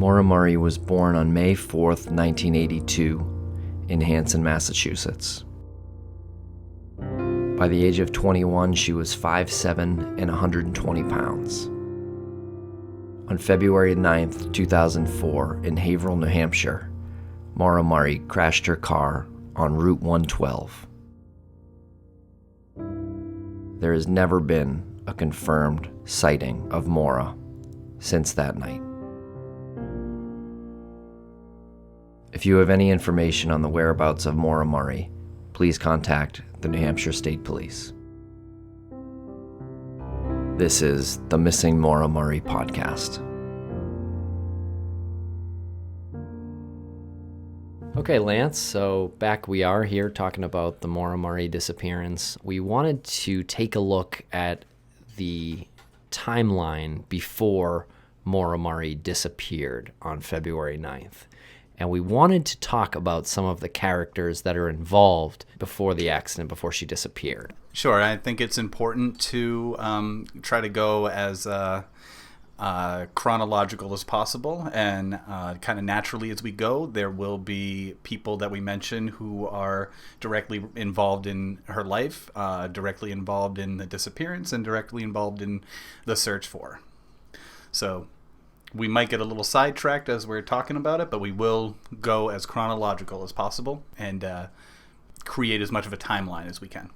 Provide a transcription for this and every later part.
Maura Murray was born on May 4th, 1982, in Hanson, Massachusetts. By the age of 21, she was 5'7" and 120 pounds. On February 9th, 2004, in Haverhill, New Hampshire, Maura Murray crashed her car on Route 112. There has never been a confirmed sighting of Maura since that night. If you have any information on the whereabouts of Maura Murray, please contact the New Hampshire State Police. This is the MissingMauraMurray podcast. Okay, Lance, so back we are here talking about the Maura Murray disappearance. We wanted to take a look at the timeline before Maura Murray disappeared on February 9th. And we wanted to talk about some of the characters that are involved before the accident, before she disappeared. Sure. I think it's important to try to go as chronological as possible and kind of naturally as we go. There will be people that we mention who are directly involved in her life, directly involved in the disappearance, and directly involved in the search for her. So we might get a little sidetracked as we're talking about it, but we will go as chronological as possible and create as much of a timeline as we can.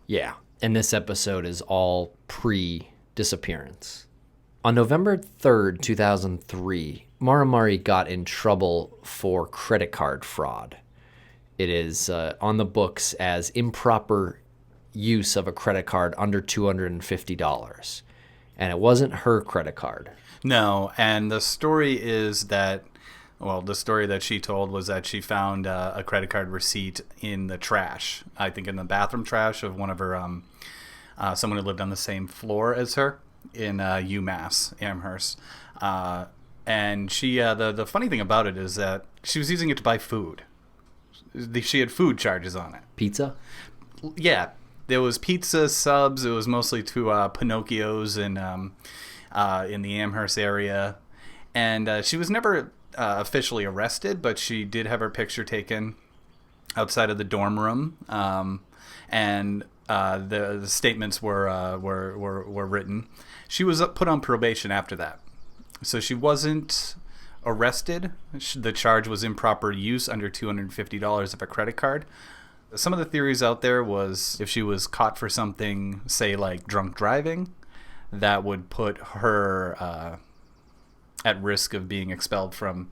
Yeah, and this episode is all pre-disappearance. On November 3rd, 2003, Maura Murray got in trouble for credit card fraud. It is on the books as improper use of a credit card under $250. And it wasn't her credit card. No, and the story is that, the story that she told was that she found a credit card receipt in the trash. I think in the bathroom trash of one of her, someone who lived on the same floor as her in UMass, Amherst. And she, the funny thing about it is that she was using it to buy food. She had food charges on it. Pizza? Yeah. There was pizza, subs. It was mostly to Pinocchio's in the Amherst area. And she was never officially arrested, but she did have her picture taken outside of the dorm room. And the statements were written. She was put on probation after that. So she wasn't arrested. The charge was improper use under $250 of a credit card. Some of the theories out there was if she was caught for something, say like drunk driving, that would put her at risk of being expelled from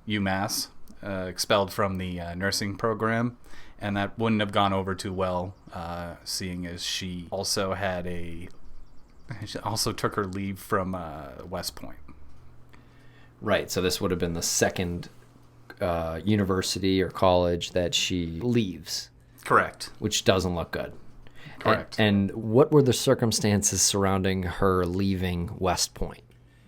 UMass, expelled from the nursing program, and that wouldn't have gone over too well, seeing as she also took her leave from West Point. Right, so this would have been the second university or college that she leaves. Correct. Which doesn't look good. Correct. And what were the circumstances surrounding her leaving West Point?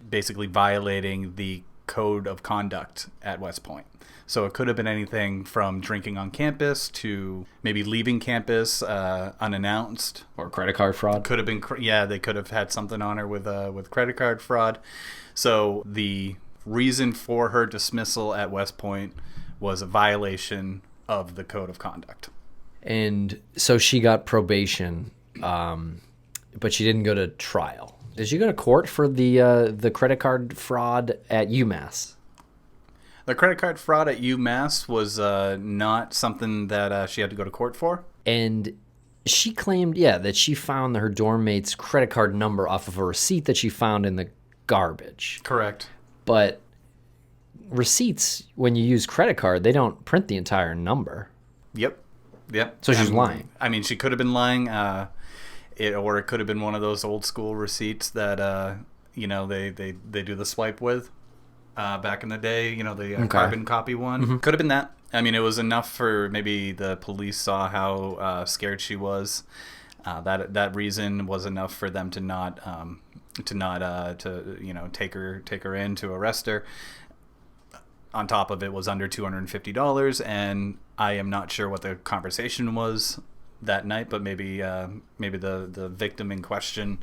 Basically violating the code of conduct at West Point. So it could have been anything from drinking on campus to maybe leaving campus unannounced. Or credit card fraud? Could have been, they could have had something on her with credit card fraud. So the reason for her dismissal at West Point was a violation of the code of conduct. And so she got probation, but she didn't go to trial. Did she go to court for the credit card fraud at UMass? The credit card fraud at UMass was not something that she had to go to court for. And she claimed, that she found her dorm mate's credit card number off of a receipt that she found in the garbage. Correct. But receipts, when you use credit card, they don't print the entire number. Yep. So she's lying. I mean, she could have been lying, or it could have been one of those old school receipts that they do the swipe with back in the day. The carbon copy one. Mm-hmm. Could have been that. I mean, it was enough for maybe the police saw how scared she was. That reason was enough for them to not take her in to arrest her. On top of it was under $250, and I am not sure what the conversation was that night, but maybe the victim in question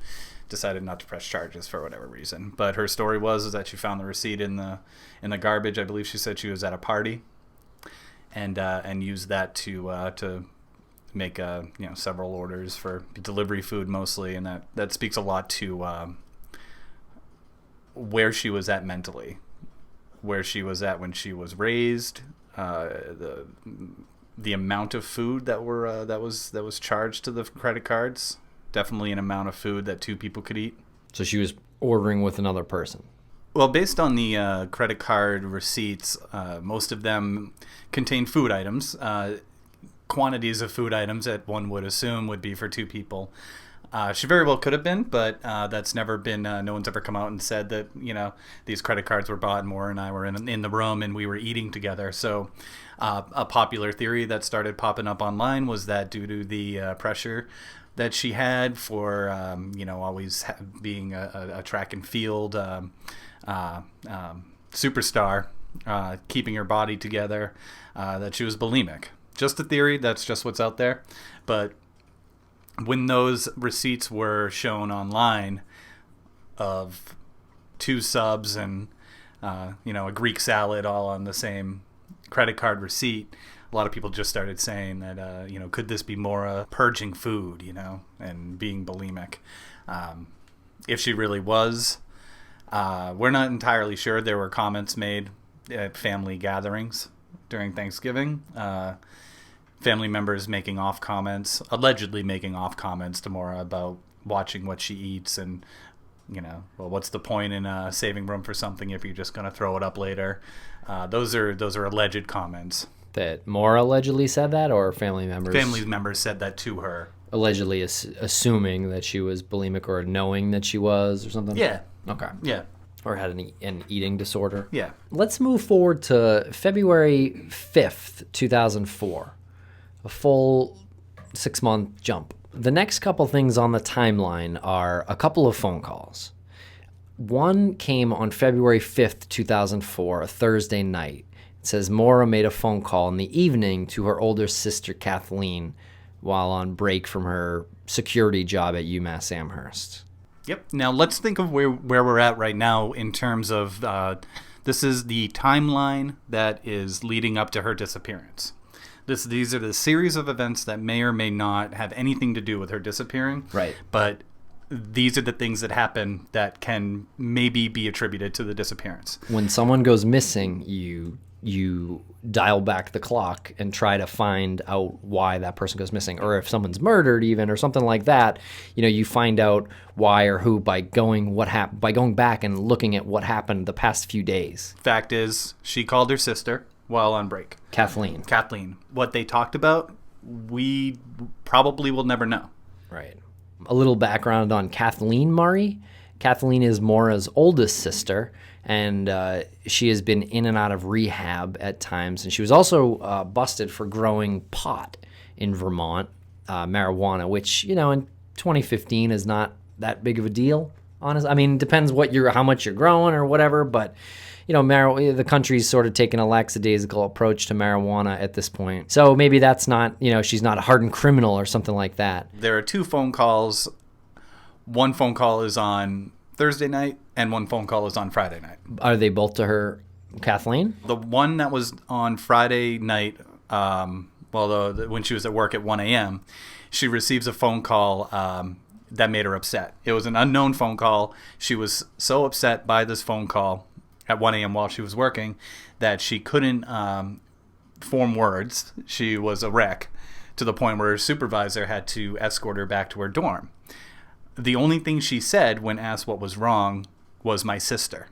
decided not to press charges for whatever reason. But her story was that she found the receipt in the garbage. I believe she said she was at a party, and used that to make several orders for delivery food mostly, and that speaks a lot to where she was at mentally, where she was at when she was raised, the amount of food that was charged to the credit cards. Definitely an amount of food that two people could eat. So she was ordering with another person. Well, based on the credit card receipts, most of them contain food items. Quantities of food items that one would assume would be for two people. She very well could have been, but that's never been. No one's ever come out and said that these credit cards were bought. Maura and I were in the room and we were eating together. So a popular theory that started popping up online was that due to the pressure that she had for always being a track and field superstar, keeping her body together, that she was bulimic. Just a theory. That's just what's out there. But when those receipts were shown online of 2 subs and a Greek salad all on the same credit card receipt, a lot of people just started saying that could this be Maura purging food, and being bulimic? If she really was, we're not entirely sure. There were comments made at family gatherings during Thanksgiving. Family members allegedly making off comments to Maura about watching what she eats, and what's the point in saving room for something if you're just going to throw it up later? Those are alleged comments. That Maura allegedly said that, or family members? Family members said that to her. Allegedly assuming that she was bulimic, or knowing that she was, or something? Yeah. Okay. Yeah. Or had an eating disorder? Yeah. Let's move forward to February 5th, 2004. A full 6-month jump. The next couple things on the timeline are a couple of phone calls. One came on February 5th, 2004, a Thursday night. It says Maura made a phone call in the evening to her older sister Kathleen while on break from her security job at UMass Amherst. Yep. Now let's think of where we're at right now in terms of this is the timeline that is leading up to her disappearance. These are the series of events that may or may not have anything to do with her disappearing. Right. But these are the things that happen that can maybe be attributed to the disappearance. When someone goes missing, you dial back the clock and try to find out why that person goes missing. Or if someone's murdered even, or something like that, you find out why or who by going back and looking at what happened the past few days. Fact is, she called her sister while on break. Kathleen. What they talked about, we probably will never know. Right. A little background on Kathleen Murray. Kathleen is Maura's oldest sister, and she has been in and out of rehab at times. And she was also busted for growing pot in Vermont, marijuana, which, in 2015 is not that big of a deal. Honestly, I mean, it depends how much you're growing or whatever, but the country's sort of taken a lackadaisical approach to marijuana at this point. So maybe that's not, she's not a hardened criminal or something like that. There are 2 phone calls. One phone call is on Thursday night, and one phone call is on Friday night. Are they both to her, Kathleen? The one that was on Friday night, when she was at work at 1 a.m., she receives a phone call that made her upset. It was an unknown phone call. She was so upset by this phone call at 1 a.m. while she was working that she couldn't form words. She was a wreck to the point where her supervisor had to escort her back to her dorm. The only thing she said when asked what was wrong was "my sister."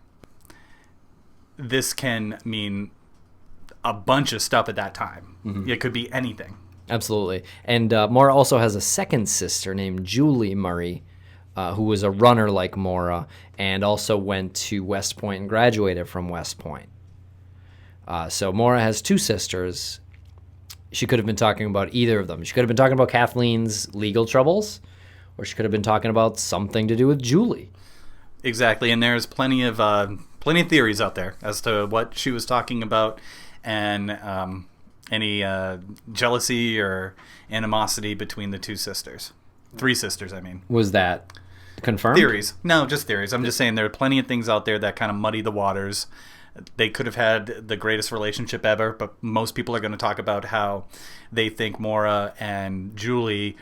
This can mean a bunch of stuff at that time. Mm-hmm. It could be anything. Absolutely. And Maura also has a second sister named Julie Murray, who was a runner like Maura and also went to West Point and graduated from West Point. So Maura has 2 sisters. She could have been talking about either of them. She could have been talking about Kathleen's legal troubles, or she could have been talking about something to do with Julie. Exactly, and there's plenty of theories out there as to what she was talking about, and any jealousy or animosity between the 2 sisters. 3 sisters, I mean. Was that Confirmed? Theories. No, just theories. I'm just saying there are plenty of things out there that kind of muddy the waters. They could have had the greatest relationship ever, but most people are going to talk about how they think Maura and Julie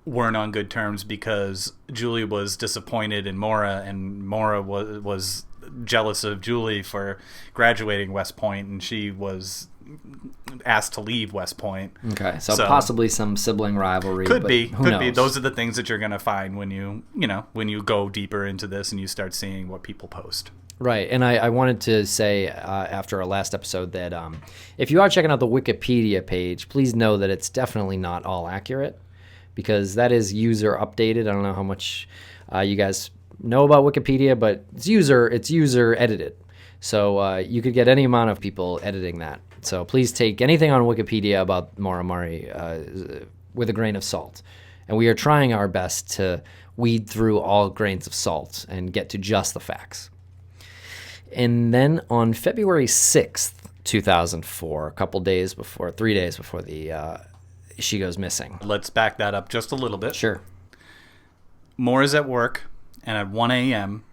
weren't on good terms because Julie was disappointed in Maura, and Maura was jealous of Julie for graduating West Point, and she was asked to leave West Point. Okay, so possibly some sibling rivalry. Could be. Who knows? Those are the things that you're going to find when you go deeper into this and you start seeing what people post. Right, and I wanted to say after our last episode that if you are checking out the Wikipedia page, please know that it's definitely not all accurate because that is user updated. I don't know how much you guys know about Wikipedia, but it's user edited. So you could get any amount of people editing that. So please take anything on Wikipedia about Maura Murray with a grain of salt. And we are trying our best to weed through all grains of salt and get to just the facts. And then on February 6th, 2004, 3 days before she goes missing. Let's back that up just a little bit. Sure. Maura's at work, and at 1 a.m.,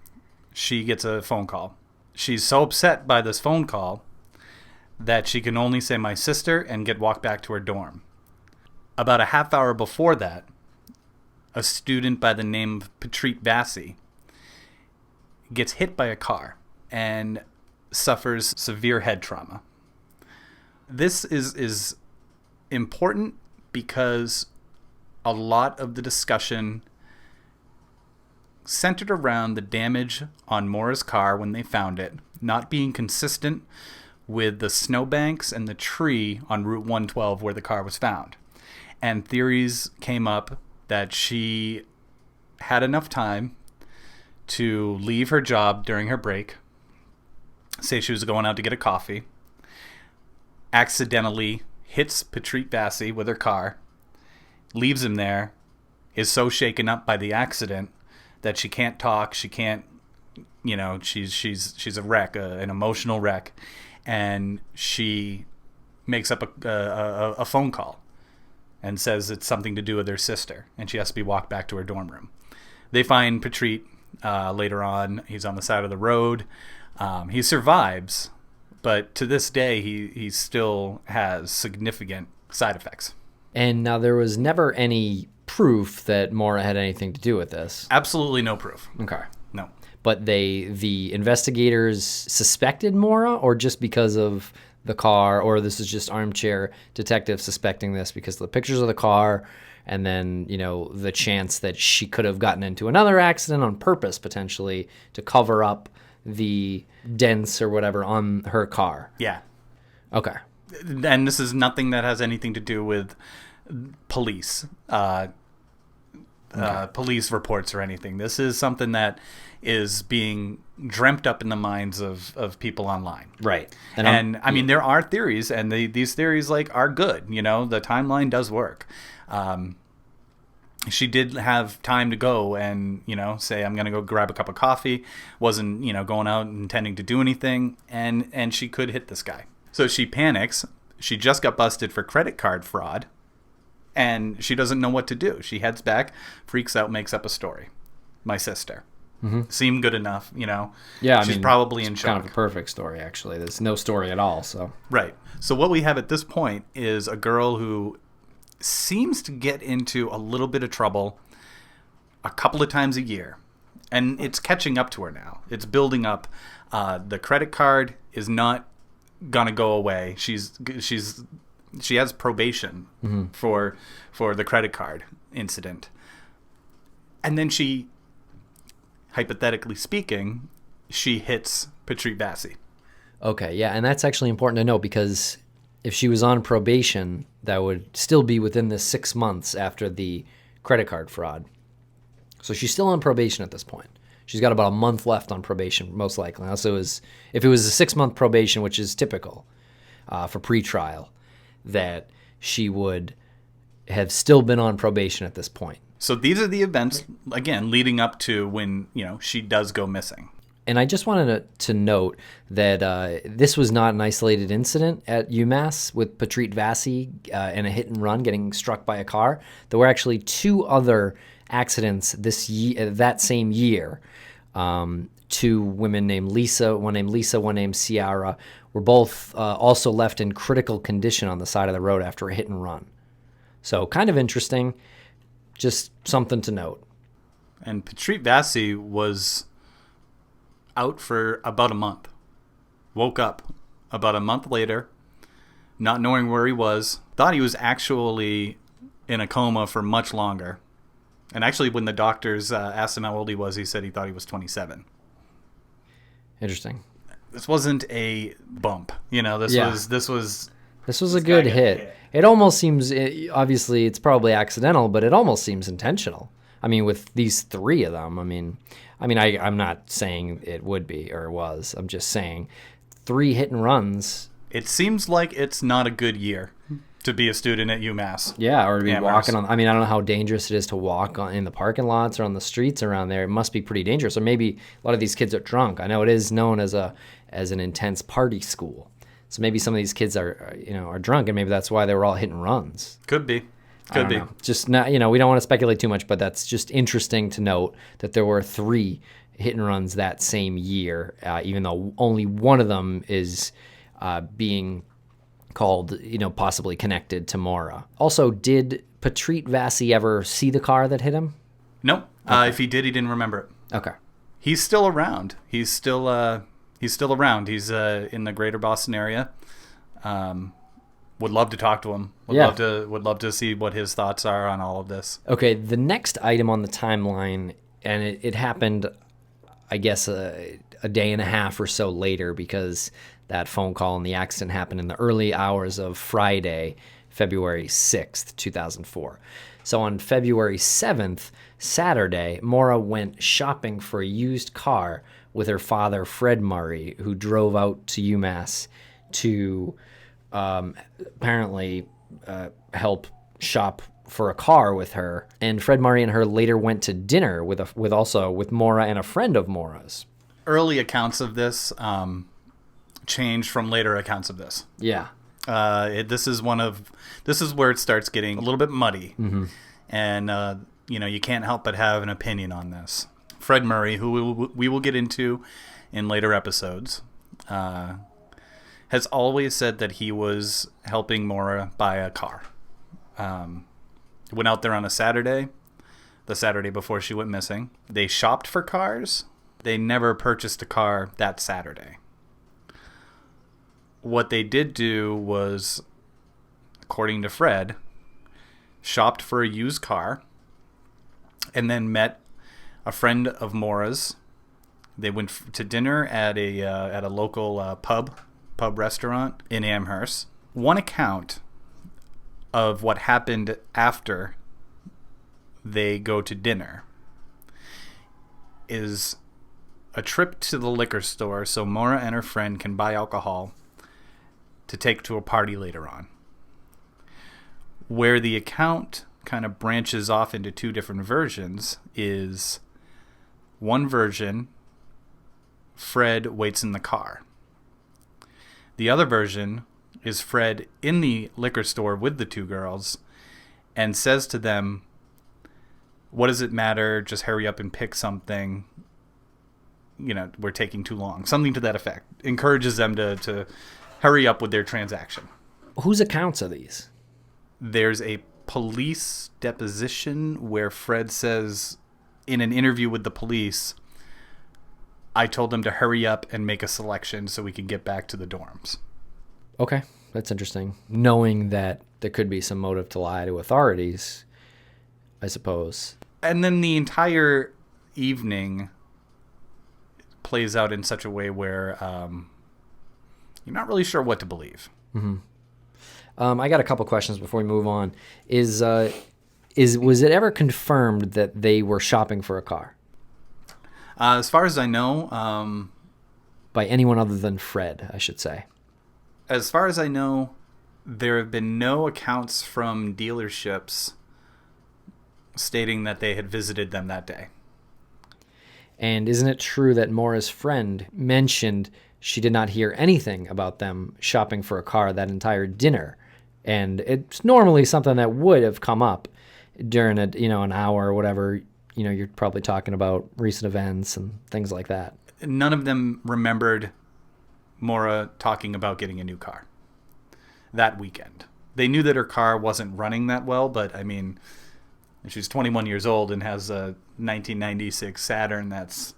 she gets a phone call. She's so upset by this phone call that she can only say "my sister" and get walked back to her dorm. About a half hour before that, a student by the name of Petrit Vasi gets hit by a car and suffers severe head trauma. This is important because a lot of the discussion centered around the damage on Maura's car when they found it not being consistent with the snowbanks and the tree on Route 112 where the car was found. And theories came up that she had enough time to leave her job during her break, say she was going out to get a coffee, accidentally hits Petrit Vasi with her car, leaves him there, is so shaken up by the accident that she can't talk, she can't, she's a wreck, an emotional wreck, and she makes up a phone call and says it's something to do with her sister, and she has to be walked back to her dorm room. They find Petrit later on. He's on the side of the road. He survives, but to this day, he still has significant side effects. And now there was never any proof that Maura had anything to do with this. Absolutely no proof. Okay. No. But the investigators suspected Maura, or just because of the car, or this is just armchair detective suspecting this because of the pictures of the car, and then, the chance that she could have gotten into another accident on purpose, potentially, to cover up the dents or whatever on her car. Yeah. Okay. And this is nothing that has anything to do with police, police reports or anything. This is something that is being dreamt up in the minds of people online. Right. And I mean, there are theories, and these theories are good. The timeline does work. She did have time to go and, say, I'm going to go grab a cup of coffee. Wasn't, going out intending to do anything. And she could hit this guy. So she panics. She just got busted for credit card fraud. And she doesn't know what to do. She heads back, freaks out, makes up a story. My sister. Mm-hmm. Seemed good enough, Yeah, she's probably in shock. Kind of a perfect story, actually. There's no story at all, so. Right. So what we have at this point is a girl who seems to get into a little bit of trouble a couple of times a year. And it's catching up to her now. It's building up. The credit card is not going to go away. She has probation mm-hmm. for the credit card incident. And then she, hypothetically speaking, she hits Petrit Vasi. Okay, yeah, and that's actually important to know because if she was on probation, that would still be within the 6 months after the credit card fraud. So she's still on probation at this point. She's got about a month left on probation, most likely. Also, if it was a 6-month probation, which is typical for pretrial, that she would have still been on probation at this point. So these are the events, again, leading up to when, she does go missing. And I just wanted to note that this was not an isolated incident at UMass with Petrit Vasi in a hit and run getting struck by a car. There were actually 2 other accidents that same year. Two women named Lisa, one named Ciara, were both also left in critical condition on the side of the road after a hit and run. So kind of interesting, just something to note. And Petrit Vasi was out for about a month. Woke up about a month later, not knowing where he was. Thought he was actually in a coma for much longer. And actually, when the doctors asked him how old he was, he said he thought he was 27. Interesting. This wasn't a bump. This was a good hit. It almost seems, obviously, it's probably accidental, but it almost seems intentional. I mean, with these three of them, I'm not saying it would be or was. I'm just saying 3 hit and runs. It seems like it's not a good year to be a student at UMass. Yeah, or to be walking on. I don't know how dangerous it is to walk in the parking lots or on the streets around there. It must be pretty dangerous. Or maybe a lot of these kids are drunk. I know it is known as an intense party school. So maybe some of these kids are drunk, and maybe that's why they were all hit and runs. Could be. Just not, we don't want to speculate too much, but that's just interesting to note that there were 3 hit and runs that same year, even though only one of them is being called, possibly connected to Maura. Also, did Petrit Vasi ever see the car that hit him? No. Okay. If he did, he didn't remember it. Okay. He's still around. He's still around. He's in the greater Boston area. Would love to talk to him. Would love to see what his thoughts are on all of this. Okay, the next item on the timeline, and it happened, I guess, a day and a half or so later, because that phone call and the accident happened in the early hours of Friday, February 6th, 2004. So on February 7th, Saturday, Maura went shopping for a used car with her father, Fred Murray, who drove out to UMass to apparently help shop for a car with her. And Fred Murray and her later went to dinner with Maura and a friend of Maura's. Early accounts of this changed from later accounts of this. Yeah. This is where it starts getting a little bit muddy. Mm-hmm. And you can't help but have an opinion on this. Fred Murray, who we will get into in later episodes, has always said that he was helping Maura buy a car. Went out there on a Saturday, the Saturday before she went missing. They shopped for cars. They never purchased a car that Saturday. What they did do was, according to Fred, shopped for a used car and then met a friend of Maura's. They went to dinner at a local pub restaurant in Amherst. One account of what happened after they go to dinner is a trip to the liquor store so Maura and her friend can buy alcohol to take to a party later on. Where the account kind of branches off into 2 different versions is one version, Fred waits in the car. The other version is Fred in the liquor store with the 2 girls and says to them, "What does it matter? Just hurry up and pick something. We're taking too long." Something to that effect. Encourages them to hurry up with their transaction. Whose accounts are these? There's a police deposition where Fred says in an interview with the police, "I told them to hurry up and make a selection so we can get back to the dorms." Okay, that's interesting. Knowing that there could be some motive to lie to authorities, I suppose. And then the entire evening plays out in such a way where you're not really sure what to believe. Mm-hmm. I got a couple questions before we move on. Was it ever confirmed that they were shopping for a car? As far as I know, by anyone other than Fred, I should say. As far as I know, there have been no accounts from dealerships stating that they had visited them that day. And isn't it true that Maura's friend mentioned she did not hear anything about them shopping for a car that entire dinner? And it's normally something that would have come up during an hour or whatever, you're probably talking about recent events and things like that. None of them remembered Maura talking about getting a new car that weekend. They knew that her car wasn't running that well, but I mean, she's 21 years old and has a 1996 Saturn that's,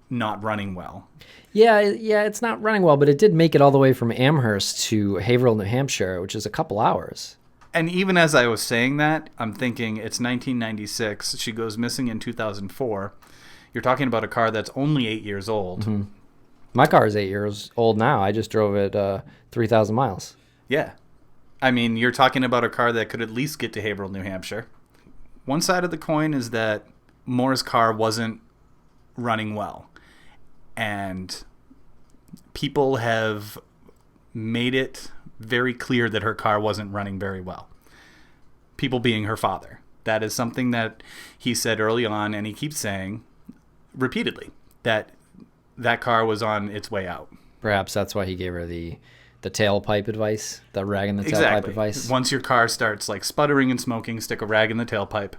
not running well. Yeah, it's not running well, but it did make it all the way from Amherst to Haverhill, New Hampshire, which is a couple hours. And even as I was saying that, I'm thinking it's 1996. She goes missing in 2004. You're talking about a car that's only 8 years old. Mm-hmm. My car is 8 years old now. I just drove it 3,000 miles. Yeah. I mean, you're talking about a car that could at least get to Haverhill, New Hampshire. One side of the coin is that Maura's car wasn't running well. And people have made it very clear that her car wasn't running very well. People being her father. That is something that he said early on, and he keeps saying repeatedly, that car was on its way out. Perhaps that's why he gave her the tailpipe advice, the rag in the tailpipe advice. Once your car starts like sputtering and smoking, stick a rag in the tailpipe.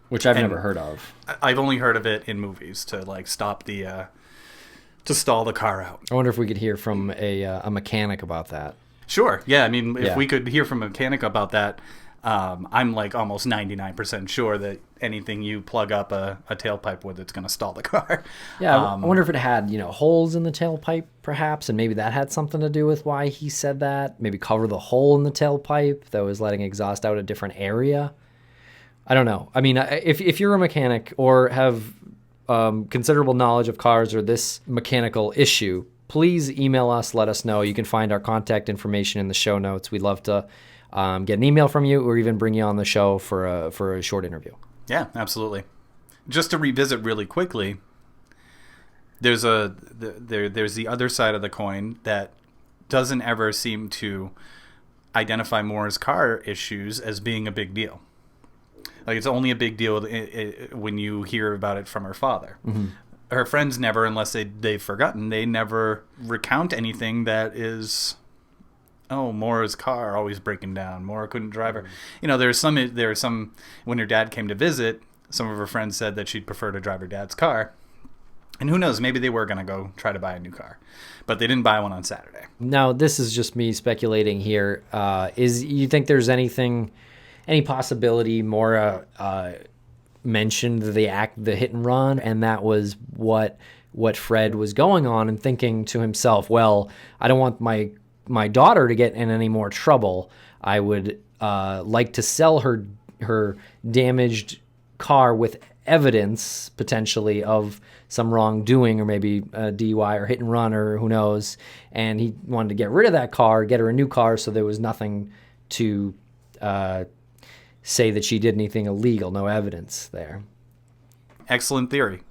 Which I've never heard of. I've only heard of it in movies to like stop the to stall the car out. I wonder if we could hear from a mechanic about that. Sure. Yeah. I mean, if we could hear from a mechanic about that, I'm like almost 99% sure that anything you plug up a tailpipe with, it's going to stall the car. Yeah. I wonder if it had, holes in the tailpipe perhaps, and maybe that had something to do with why he said that. Maybe cover the hole in the tailpipe that was letting exhaust out a different area. I don't know. I mean, if you're a mechanic or have considerable knowledge of cars or this mechanical issue, please email us, let us know. You can find our contact information in the show notes. We'd love to get an email from you or even bring you on the show for a short interview. Yeah, absolutely. Just to revisit really quickly, there's the other side of the coin that doesn't ever seem to identify Maura's car issues as being a big deal. Like, it's only a big deal when you hear about it from her father. Mm-hmm. Her friends never, unless they've forgotten, they never recount anything that is, Maura's car always breaking down. Maura couldn't drive her. There's some, when her dad came to visit, some of her friends said that she'd prefer to drive her dad's car. And who knows, maybe they were going to go try to buy a new car. But they didn't buy one on Saturday. Now, this is just me speculating here. You think there's any possibility Maura mentioned the hit and run, and that was what Fred was going on and thinking to himself, well, I don't want my daughter to get in any more trouble. I would like to sell her damaged car with evidence potentially of some wrongdoing, or maybe a DUI or hit and run, or who knows. And he wanted to get rid of that car, get her a new car, so there was nothing to say that she did anything illegal, no evidence there. Excellent theory.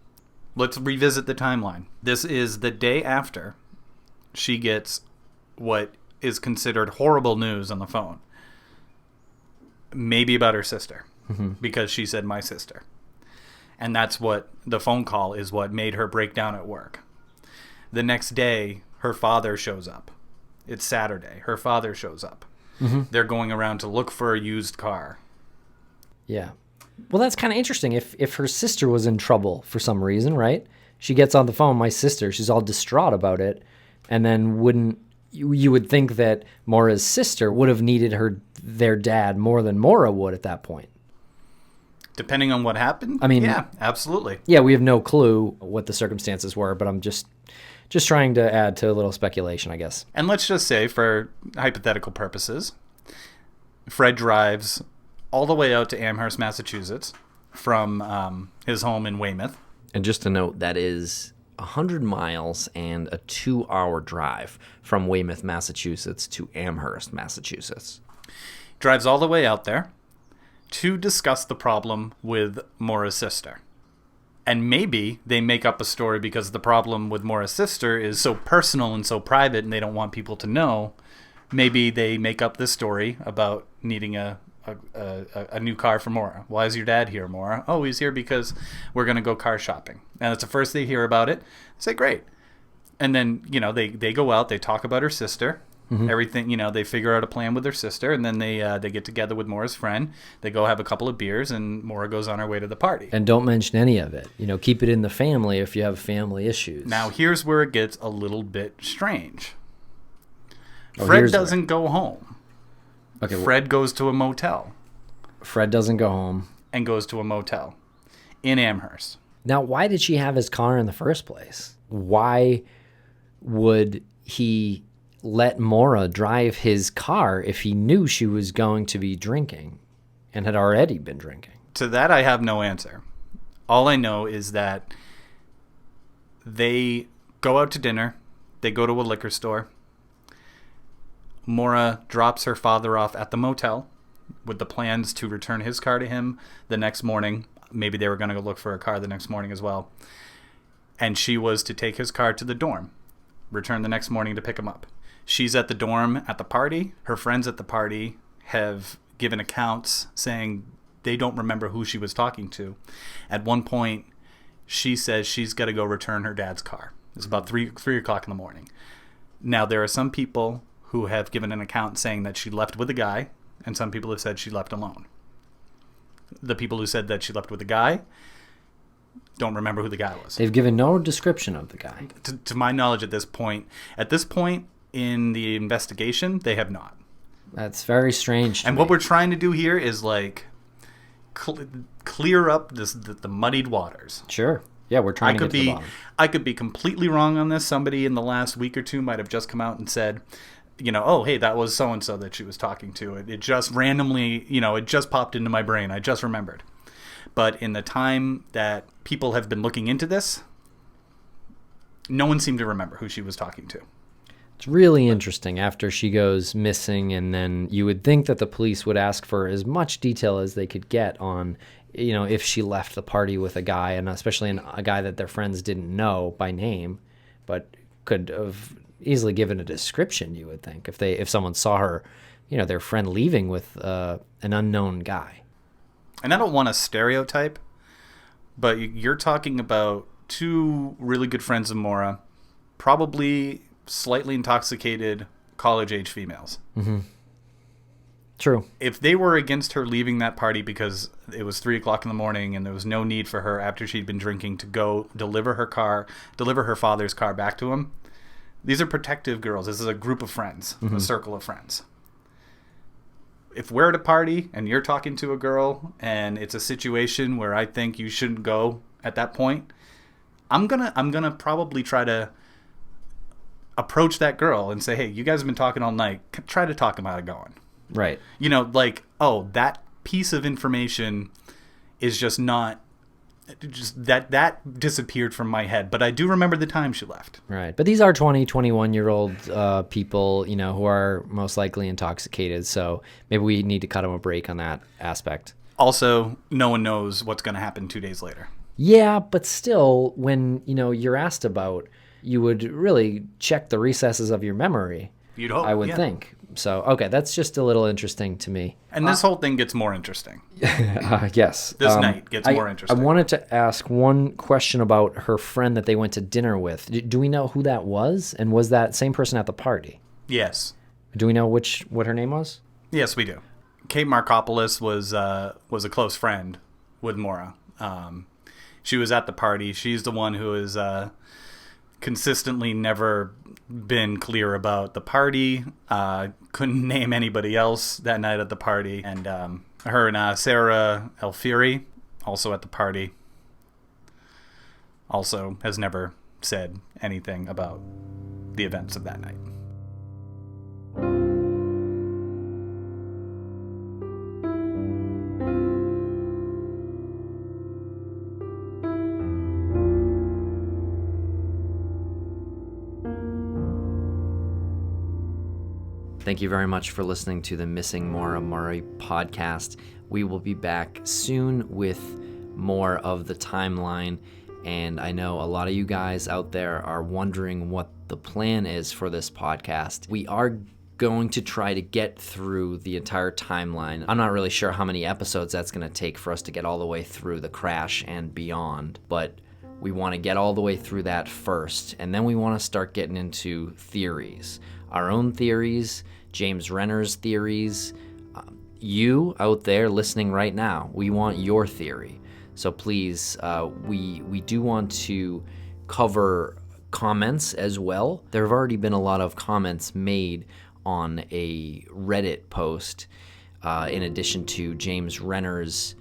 Let's revisit the timeline. This is the day after she gets what is considered horrible news on the phone. Maybe about her sister, because she said my sister. And that's what the phone call is, what made her break down at work. The next day, her father shows up. It's Saturday. Her father shows up. Mm-hmm. They're going around to look for a used car. Yeah. Well, that's kind of interesting. If her sister was in trouble for some reason, right? She gets on the phone, my sister, she's all distraught about it. And then you would think that Maura's sister would have needed their dad more than Maura would at that point. Depending on what happened? I mean, yeah, absolutely. Yeah, we have no clue what the circumstances were, but I'm just trying to add to a little speculation, I guess. And let's just say, for hypothetical purposes, Fred drives all the way out to Amherst, Massachusetts, from his home in Weymouth. And just to note, that is 100 miles and a 2-hour drive from Weymouth, Massachusetts to Amherst, Massachusetts. Drives all the way out there to discuss the problem with Maura's sister. And maybe they make up a story because the problem with Maura's sister is so personal and so private and they don't want people to know. Maybe they make up this story about needing a new car for Maura. Why is your dad here, Maura? Oh, he's here because we're going to go car shopping. And that's the first they hear about it. They say, great. And then, they go out, they talk about her sister. Everything, they figure out a plan with their sister, and then they get together with Maura's friend. They go have a couple of beers, and Maura goes on her way to the party. And don't mention any of it. Keep it in the family if you have family issues. Now, here's where it gets a little bit strange. Fred doesn't go home. Okay. Fred goes to a motel. Fred doesn't go home. And goes to a motel in Amherst. Now, why did she have his car in the first place? Why would he let Maura drive his car if he knew she was going to be drinking and had already been drinking? To that, I have no answer. All I know is that they go out to dinner. They go to a liquor store. Maura drops her father off at the motel with the plans to return his car to him the next morning. Maybe they were going to go look for a car the next morning as well. And she was to take his car to the dorm, return the next morning to pick him up. She's at the dorm at the party. Her friends at the party have given accounts saying they don't remember who she was talking to. At one point, she says she's got to go return her dad's car. It's about 3 o'clock in the morning. Now, there are some people who have given an account saying that she left with a guy, and some people have said she left alone. The people who said that she left with a guy don't remember who the guy was. They've given no description of the guy. To my knowledge, at this point in the investigation, they have not. That's very strange. And what we're trying to do here is clear up the muddied waters. Sure. Yeah, we're trying to get to the bottom. I could be completely wrong on this. Somebody in the last week or two might have just come out and said, oh, hey, that was so-and-so that she was talking to. It just randomly, it just popped into my brain. I just remembered. But in the time that people have been looking into this, no one seemed to remember who she was talking to. It's really interesting after she goes missing, and then you would think that the police would ask for as much detail as they could get on, if she left the party with a guy, and especially a guy that their friends didn't know by name, but could have easily given a description, you would think, if someone saw her, their friend leaving with an unknown guy. And I don't want to stereotype, but you're talking about two really good friends of Maura, probably slightly intoxicated college-age females. Mm-hmm. True. If they were against her leaving that party because it was 3 o'clock in the morning and there was no need for her after she'd been drinking to go deliver her father's car back to him, these are protective girls. This is a group of friends, a circle of friends. If we're at a party and you're talking to a girl and it's a situation where I think you shouldn't go at that point, I'm gonna probably try to approach that girl and say, hey, you guys have been talking all night. Try to talk them out of going. Right. That piece of information is just not... that disappeared from my head, but I do remember the time she left. Right. But these are 20, 21-year-old people, who are most likely intoxicated, so maybe we need to cut them a break on that aspect. Also, no one knows what's going to happen 2 days later. Yeah, but still, when, you're asked about, you would really check the recesses of your memory. You'd hope, I would think. So, okay, that's just a little interesting to me. And this whole thing gets more interesting. Yes. This night gets more interesting. I wanted to ask one question about her friend that they went to dinner with. Do we know who that was? And was that same person at the party? Yes. Do we know what her name was? Yes, we do. Kate Markopoulos was a close friend with Maura. She was at the party. She's the one who has consistently never been clear about the party. Couldn't name anybody else that night at the party. And her and Sarah Alfieri, also at the party, also has never said anything about the events of that night. Thank you very much for listening to the MissingMauraMurray podcast. We will be back soon with more of the timeline, and I know a lot of you guys out there are wondering what the plan is for this podcast. We are going to try to get through the entire timeline. I'm not really sure how many episodes that's going to take for us to get all the way through the crash and beyond, but we want to get all the way through that first, and then we want to start getting into theories. our own theories, James Renner's theories. You out there listening right now, we want your theory. So please, we do want to cover comments as well. There have already been a lot of comments made on a Reddit post in addition to James Renner's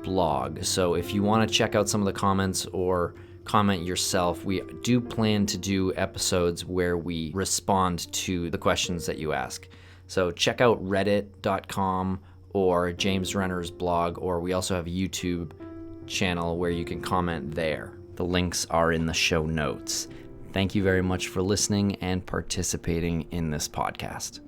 blog. So if you want to check out some of the comments or comment yourself, we do plan to do episodes where we respond to the questions that you ask. So check out reddit.com or James Renner's blog, or we also have a YouTube channel where you can comment there. The links are in the show notes. Thank you very much for listening and participating in this podcast.